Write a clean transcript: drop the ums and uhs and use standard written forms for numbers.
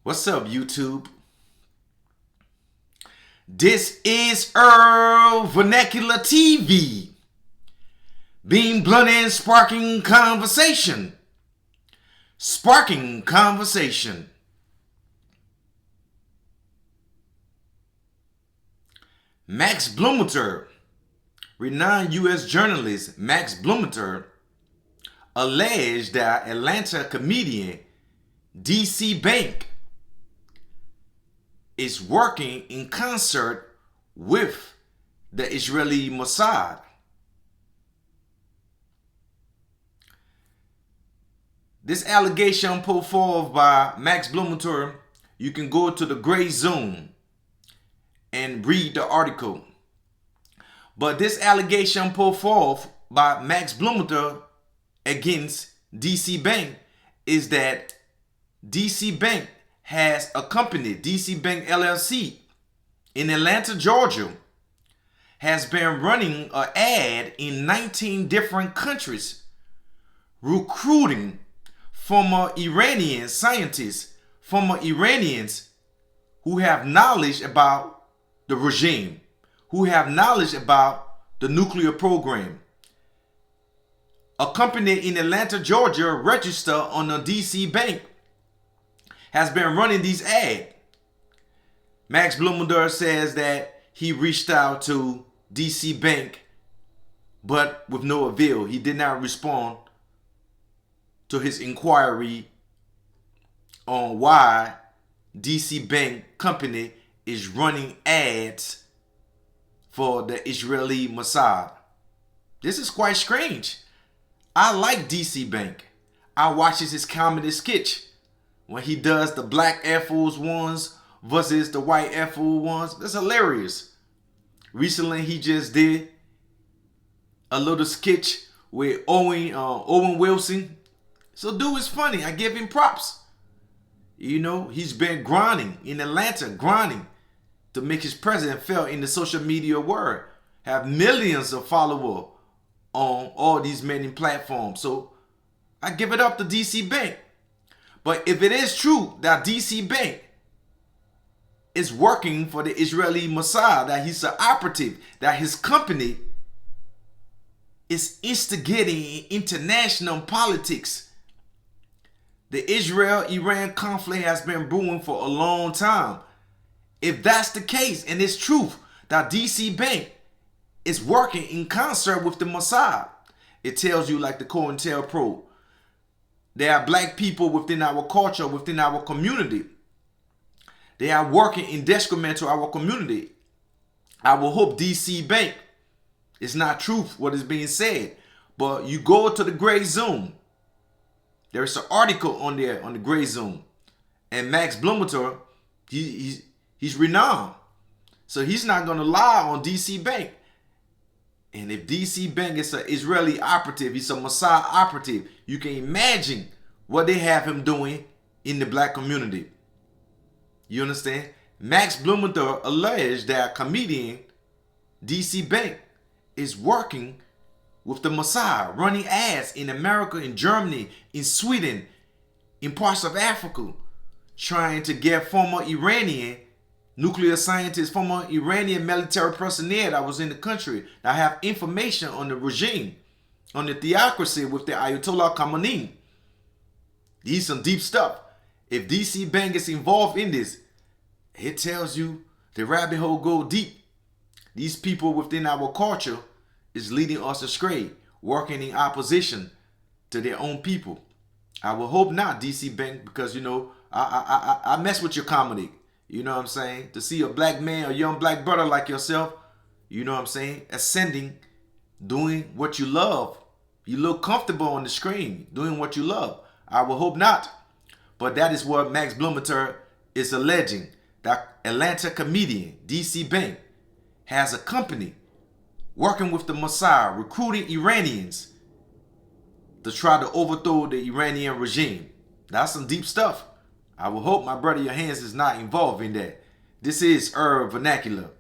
What's up, YouTube? This is Earl Vernacular TV. Being blunt and sparking conversation. Sparking conversation. Max Blumenthal, renowned U.S. journalist Max Blumenthal, alleged that Atlanta comedian Desi is working in concert with the Israeli Mossad. This allegation put forth by Max Blumenthal, you can go to the gray zone and read the article. But this allegation put forth by Max Blumenthal against Desi is that Desi has a company, Desi LLC, in Atlanta, Georgia, has been running an ad in 19 different countries, recruiting former Iranian scientists, former Iranians who have knowledge about the regime, who have knowledge about the nuclear program. A company in Atlanta, Georgia, registered on the Desi has been running these ads. Max Blumenthal says that he reached out to Desi but with no avail. He did not respond to his inquiry on why Desi company is running ads for the Israeli Mossad. This is quite strange. I like Desi I watch his comedy sketch when he does the black Air Force ones versus the white Air Force ones. That's hilarious. Recently, he just did a little sketch with Owen Wilson. So dude is funny. I give him props. You know, he's been grinding in Atlanta, grinding to make his presence felt in the social media world. Have millions of followers on all these many platforms. So I give it up to Desi But if it is true that Desi is working for the Israeli Mossad, that he's an operative, that his company is instigating international politics. The Israel-Iran conflict has been brewing for a long time. If that's the case, and it's truth that Desi is working in concert with the Mossad, it tells you, like the COINTELPRO, there are black people within our culture, within our community. They are working in detriment to our community. I will hope Desi is not truth what is being said. But you go to the gray zone. There is an article on there on the gray zone. And Max Blumenthal, he's renowned. So he's not going to lie on Desi And if Desi is an Israeli operative, he's a Mossad operative, you can imagine what they have him doing in the black community. You understand? Max Blumenthal alleged that comedian Desi is working with the Mossad, running ads in America, in Germany, in Sweden, in parts of Africa, trying to get former Iranian nuclear scientists, former Iranian military personnel that was in the country that have information on the regime, on the theocracy with the Ayatollah Khamenei. These some deep stuff. If Desi is involved in this, it tells you the rabbit hole go deep. These people within our culture is leading us astray, working in opposition to their own people. I will hope not, Desi because you know I mess with your comedy. You know what I'm saying? To see a black man, a young black brother like yourself, you know what I'm saying, ascending, doing what you love. You look comfortable on the screen, doing what you love. I will hope not. But that is what Max Blumenthal is alleging. That Atlanta comedian, Desi has a company working with the Mossad, recruiting Iranians to try to overthrow the Iranian regime. That's some deep stuff. I will hope, my brother, your hands is not involved in that. This is Earl Vernacular.